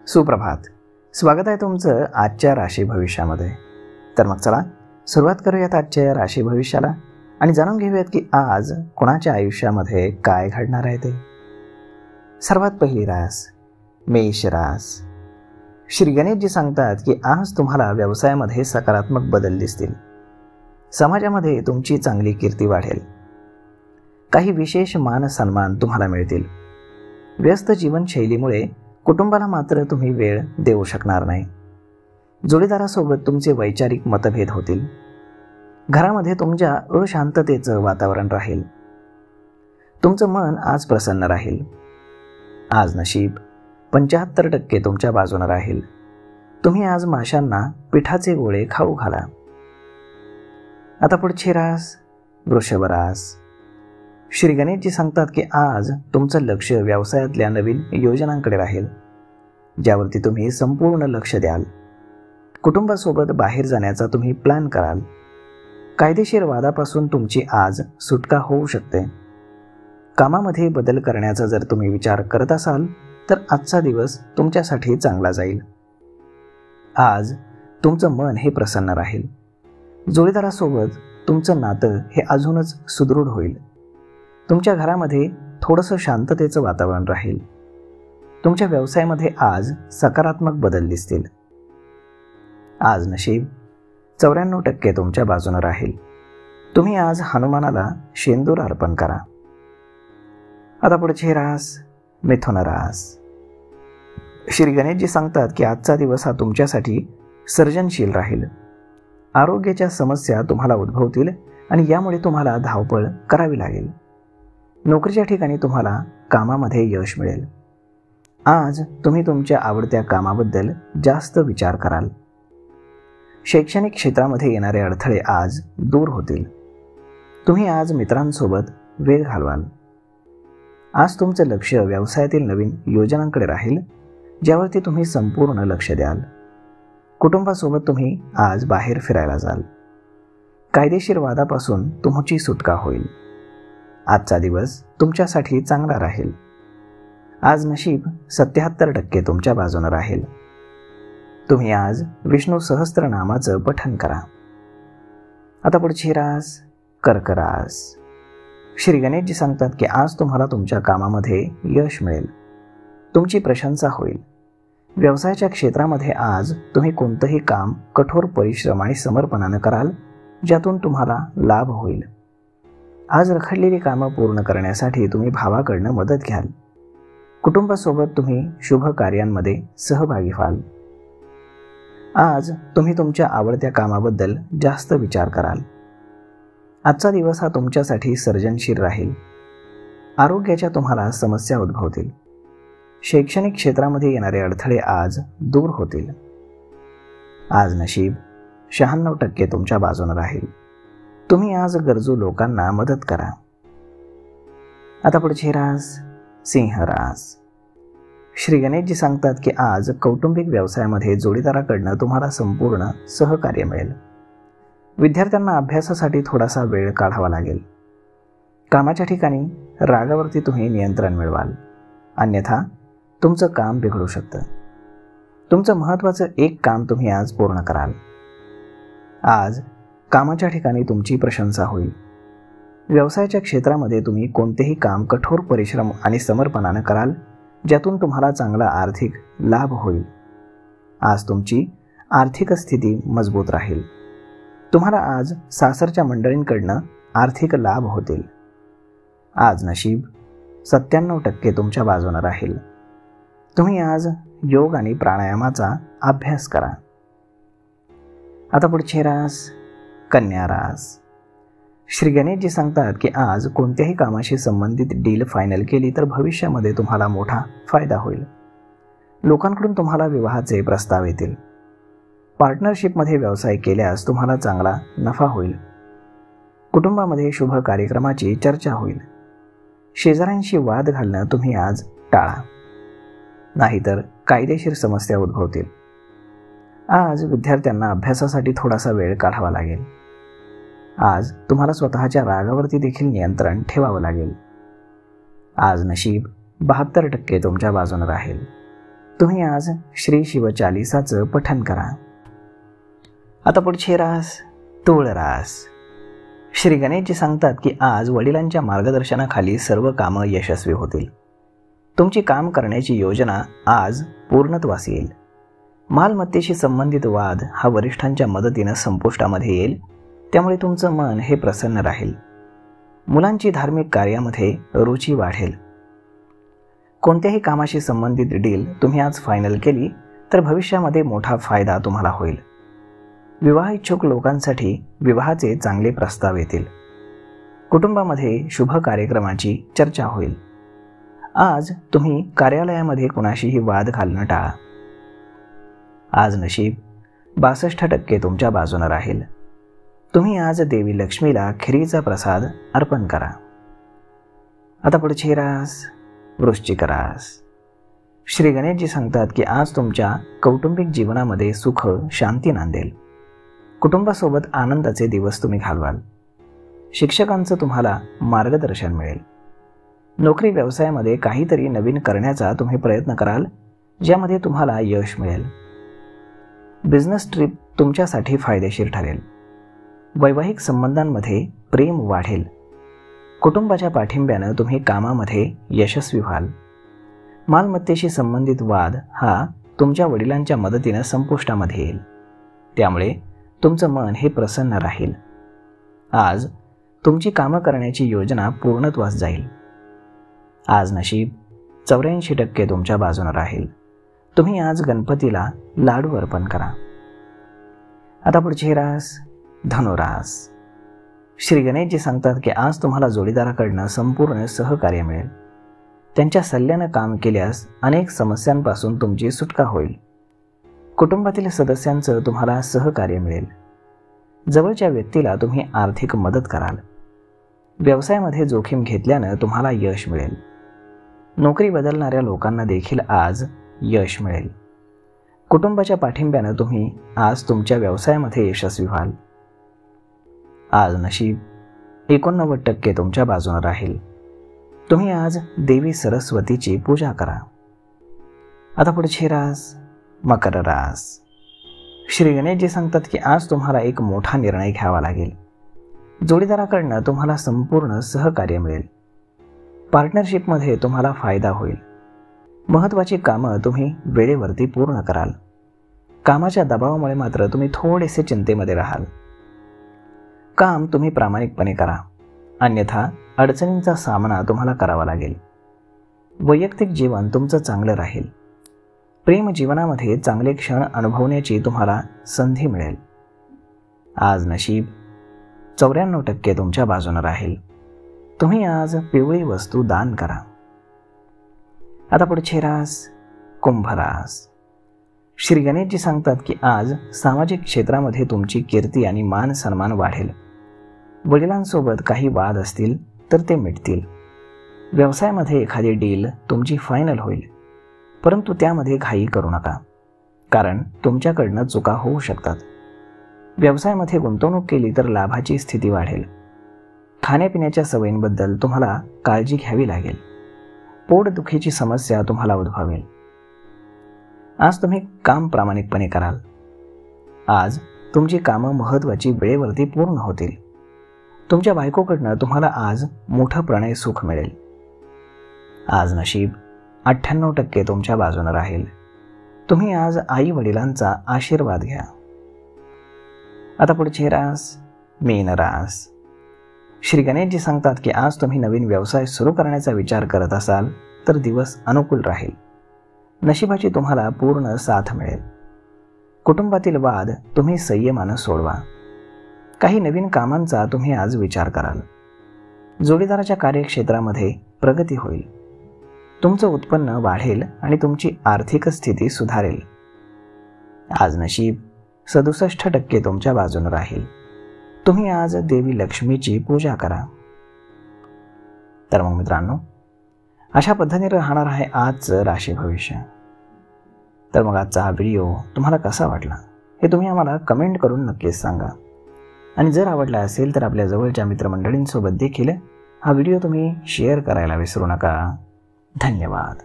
सुप्रभात. स्वागत आहे तुमचं आजच्या राशी भविष्यामध्ये. तर मग चला सुरुवात करूयात आजच्या या राशी भविष्याला आणि जाणून घेऊयात की आज कोणाच्या आयुष्यामध्ये काय घडणार आहे ते. सर्वात पहिली रास मेष रास. श्री गणेशजी सांगतात की आज तुम्हाला व्यवसायामध्ये सकारात्मक बदल दिसतील. समाजामध्ये तुमची चांगली कीर्ती वाढेल. काही विशेष मान सन्मान तुम्हाला मिळतील. व्यस्त जीवनशैलीमुळे कुटुंबाला मात्र तुम्ही वेळ देऊ शकणार नाही. जोडीदारासोबत तुमचे वैचारिक मतभेद होतील. घरामध्ये तुमच्या अशांततेचं वातावरण राहील. तुमचं मन आज प्रसन्न राहील. आज नशीब 75% तुमच्या बाजूने राहील. तुम्ही आज माशांना पिठाचे गोळे खाऊ घाला. आता पुढची रास वृषभ रास. श्री गणेशजी सांगतात की आज तुमचं लक्ष व्यवसायातल्या नवीन योजनांकडे राहील, ज्यावरती तुम्ही संपूर्ण लक्ष द्याल. कुटुंबासोबत बाहेर जाण्याचा तुम्ही प्लॅन कराल. कायदेशीर वादापासून तुमची आज सुटका होऊ शकते. कामामध्ये बदल करण्याचा जर तुम्ही विचार करत असाल तर आजचा दिवस तुमच्यासाठी चांगला जाईल. आज तुमचं मन हे प्रसन्न राहील. जोडीदारासोबत तुमचं नातं हे अजूनच सुदृढ होईल. तुमच्या घरामध्ये थोडंसं शांततेचं वातावरण राहील. तुमच्या व्यवसायामध्ये आज सकारात्मक बदल दिसतील. आज नशीब 94% तुमच्या बाजूने राहील. तुम्ही आज हनुमानाला शेंदूर अर्पण करा. आता पुढची रास मिथुन रास. श्री गणेशजी सांगतात की आजचा दिवस हा तुमच्यासाठी सर्जनशील राहील. आरोग्याच्या समस्या तुम्हाला उद्भवतील आणि यामुळे तुम्हाला धावपळ करावी लागेल. नोकरीच्या ठिकाणी तुम्हाला कामामध्ये यश मिळेल. आज तुम्ही तुमच्या आवडत्या कामाबद्दल जास्त विचार कराल. शैक्षणिक क्षेत्रामध्ये येणारे अडथळे आज दूर होतील. तुम्ही आज मित्रांसोबत वेळ घालवाल. आज तुमचं लक्ष व्यवसायातील नवीन योजनांकडे राहील, ज्यावरती तुम्ही संपूर्ण लक्ष द्याल. कुटुंबासोबत तुम्ही आज बाहेर फिरायला जाल. कायदेशीर वादापासून तुमची सुटका होईल. आजचा दिवस तुमच्यासाठी चांगला राहील. आज नशीब 77% तुमच्या बाजूने राहील. तुम्ही आज विष्णू सहस्त्रनामाचं पठण करा. आता पुढची रास कर्क रास. श्री गणेशजी सांगतात की आज तुम्हाला तुमच्या कामामध्ये यश मिळेल. तुमची प्रशंसा होईल. व्यवसायाच्या क्षेत्रामध्ये आज तुम्ही कोणतंही काम कठोर परिश्रम आणि समर्पणाने कराल, ज्यातून तुम्हाला लाभ होईल. आज रखडलेली कामं पूर्ण करण्यासाठी तुम्ही भावाकडनं मदत घ्याल. कुटुंबासोबत तुम्ही शुभ कार्यांमध्ये सहभागी व्हाल. आज तुम्ही तुमच्या आवडत्या कामाबद्दल जास्त विचार कराल. आजचा दिवस हा तुमच्यासाठी सर्जनशील राहील. आरोग्याच्या तुम्हाला समस्या उद्भवतील. शैक्षणिक क्षेत्रामध्ये येणारे अडथळे आज दूर होतील. आज नशीब 96% तुमच्या बाजूने राहील. तुम्ही आज गरजू लोकांना मदत करा. आता पुढची रास सिंह रास. श्री गणेशजी सांगतात की आज कौटुंबिक व्यवसायामध्ये जोडीदाराकडनं तुम्हाला संपूर्ण सहकार्य मिळेल. विद्यार्थ्यांना अभ्यासासाठी थोडासा वेळ काढावा लागेल. कामाच्या ठिकाणी रागावरती तुम्ही नियंत्रण मिळवाल, अन्यथा तुमचं काम बिघडू शकतं. तुमचं महत्त्वाचं एक काम तुम्ही आज पूर्ण कराल. आज कामाच्या ठिकाणी तुमची प्रशंसा होईल. व्यवसायाच्या क्षेत्रामध्ये तुम्ही कोणतेही काम कठोर परिश्रम आणि समर्पणाने कराल, ज्यातून तुम्हाला चांगला आर्थिक लाभ होईल. आज तुमची आर्थिक स्थिती मजबूत राहील. तुम्हाला आज सासरच्या मंडळींकडनं आर्थिक लाभ होतील. आज नशीब 97% तुमच्या बाजूने राहील. तुम्ही आज योग आणि प्राणायामाचा अभ्यास करा. आता पुढची रास कन्या रास. श्री गणेशजी सांगतात की आज कोणत्याही कामाशी संबंधित डील फायनल केली तर भविष्यामध्ये तुम्हाला मोठा फायदा होईल. लोकांकडून तुम्हाला विवाहाचे प्रस्ताव येतील. पार्टनरशिपमध्ये व्यवसाय केल्यास तुम्हाला चांगला नफा होईल. कुटुंबामध्ये शुभ कार्यक्रमाची चर्चा होईल. शेजाऱ्यांशी वाद घालणं तुम्ही आज टाळा, नाहीतर कायदेशीर समस्या उद्भवतील. आज विद्यार्थ्यांना अभ्यासासाठी थोडासा वेळ काढावा लागेल. आज तुम्हाला स्वतःच्या रागावरती देखील नियंत्रण ठेवावं लागेल. आज नशीब 72% तुमच्या बाजूने राहील. तुम्ही आज श्री शिवचालिसाचं पठण करा. आता पुढचे रास तूळ रास. श्री गणेशजी सांगतात की आज वडिलांच्या मार्गदर्शनाखाली सर्व कामं यशस्वी होतील. तुमची काम करण्याची योजना आज पूर्णत्वास येईल. मालमत्तेशी संबंधित वाद हा वरिष्ठांच्या मदतीनं संपुष्टामध्ये येईल, त्यामुळे तुमचं मन हे प्रसन्न राहील. मुलांची धार्मिक कार्यामध्ये रुची वाढेल. कोणत्याही कामाशी संबंधित डील तुम्ही आज फायनल केली तर भविष्यामध्ये मोठा फायदा तुम्हाला होईल. विवाह इच्छुक लोकांसाठी विवाहाचे चांगले प्रस्ताव येतील. कुटुंबामध्ये शुभ कार्यक्रमाची चर्चा होईल. आज तुम्ही कार्यालयामध्ये कुणाशीही वाद घालणं टाळा. आज नशीब 62% तुमच्या बाजूने राहील. तुम्ही आज देवी लक्ष्मीला खिरीचा प्रसाद अर्पण करा. आता पुढचे रास वृश्चिक रास. श्री गणेशजी सांगतात की आज तुमच्या कौटुंबिक जीवनामध्ये सुख शांती नांदेल. कुटुंबासोबत आनंदाचे दिवस तुम्ही घालवाल. शिक्षकांचं तुम्हाला मार्गदर्शन मिळेल. नोकरी व्यवसायामध्ये काहीतरी नवीन करण्याचा तुम्ही प्रयत्न कराल, ज्यामध्ये तुम्हाला यश मिळेल. बिझनेस ट्रिप तुमच्यासाठी फायदेशीर ठरेल. वैवाहिक संबंधांमध्ये प्रेम वाढेल. कुटुंबाच्या पाठिंब्यानं तुम्ही कामामध्ये यशस्वी व्हाल. मालमत्तेशी संबंधित वाद हा तुमच्या वडिलांच्या मदतीनं संपुष्टामध्ये येईल, त्यामुळे तुमचं मन हे प्रसन्न राहील. आज तुमची कामं करण्याची योजना पूर्णत्वास जाईल. आज नशीब 84% तुमच्या बाजूने राहील. तुम्ही आज गणपतीला लाडू अर्पण करा. आता पुढचे रास धनुरास. श्री गणेशजी सांगतात की आज तुम्हाला जोडीदाराकडनं संपूर्ण सहकार्य मिळेल. त्यांच्या सल्ल्यानं काम केल्यास अनेक समस्यांपासून तुमची सुटका होईल. कुटुंबातील सदस्यांचं तुम्हाला सहकार्य मिळेल. जवळच्या व्यक्तीला तुम्ही आर्थिक मदत कराल. व्यवसायामध्ये जोखीम घेतल्यानं तुम्हाला यश मिळेल. नोकरी बदलणाऱ्या लोकांना देखील आज यश मिळेल. कुटुंबाच्या पाठिंब्यानं तुम्ही आज तुमच्या व्यवसायामध्ये यशस्वी व्हाल. आज नशीब 89% तुमच्या बाजूने राहील. तुम्ही आज देवी सरस्वतीची पूजा करा. आता पुढचे रास मकर रास. श्री गणेशजी सांगतात की आज तुम्हाला एक मोठा निर्णय घ्यावा लागेल. जोडीदाराकडनं तुम्हाला संपूर्ण सहकार्य मिळेल. पार्टनरशिपमध्ये तुम्हाला फायदा होईल. महत्त्वाची कामं तुम्ही वेळेवरती पूर्ण कराल. कामाच्या दबावामुळे मात्र तुम्ही थोडेसे चिंतेमध्ये राहाल. काम तुम्ही प्रामाणिकपणे करा, अन्यथा अडचणींचा सामना तुम्हाला करावा लागेल. वैयक्तिक जीवन तुमचं चांगलं राहील. प्रेम जीवनामध्ये चांगले क्षण अनुभवण्याची तुम्हाला संधी मिळेल. आज नशीब 94% तुमच्या बाजूने राहील. तुम्ही आज पिवळी वस्तू दान करा. आता पुढचे रास कुंभ रास. श्री गणेशजी सांगतात की आज सामाजिक क्षेत्रामध्ये तुमची कीर्ती आणि मान सन्मान वाढेल. वडिलांसोबत काही वाद असतील तर ते मिटतील. व्यवसायामध्ये एखादी डील तुमची फायनल होईल, परंतु त्यामध्ये घाई करू नका, कारण तुमच्याकडनं चुका होऊ शकतात. व्यवसायामध्ये गुंतवणूक केली तर लाभाची स्थिती वाढेल. खाण्यापिण्याच्या सवयींबद्दल तुम्हाला काळजी घ्यावी लागेल. पोटदुखीची समस्या तुम्हाला उद्भवेल. आज तुम्ही काम प्रामाणिकपणे कराल. आज तुमची कामं महत्त्वाची वेळेवरती पूर्ण होतील. तुमच्या बायकोकडनं तुम्हाला आज मोठं प्रणय सुख मिळेल. आज नशीब 98% तुमच्या बाजूने राहील. तुम्ही आज आई वडिलांचा आशीर्वाद घ्या. आता पुढचे रास मीन रास. श्री गणेशजी सांगतात की आज तुम्ही नवीन व्यवसाय सुरू करण्याचा विचार करत असाल तर दिवस अनुकूल राहील. नशिबाची तुम्हाला पूर्ण साथ मिळेल. कुटुंबातील वाद तुम्ही संयमानं सोडवा. काही नवीन कामांचा तुम्ही आज विचार कराल. जोडीदाराच्या कार्यक्षेत्रामध्ये प्रगती होईल. तुमचं उत्पन्न वाढेल आणि तुमची आर्थिक स्थिती सुधारेल. आज नशीब 67% तुमच्या बाजूने राहील. तुम्ही आज देवी लक्ष्मीची पूजा करा. तर मग मित्रांनो, अशा पद्धतीने राहणार आहे आजचं राशी भविष्य. तर मग आजचा हा व्हिडिओ तुम्हाला कसा वाटला हे तुम्ही आम्हाला कमेंट करून नक्कीच सांगा. आणि जर आवडला असेल तर आपल्या जवळच्या मित्रमंडळींसोबत देखील हा व्हिडिओ तुम्ही शेअर करायला विसरू नका. धन्यवाद.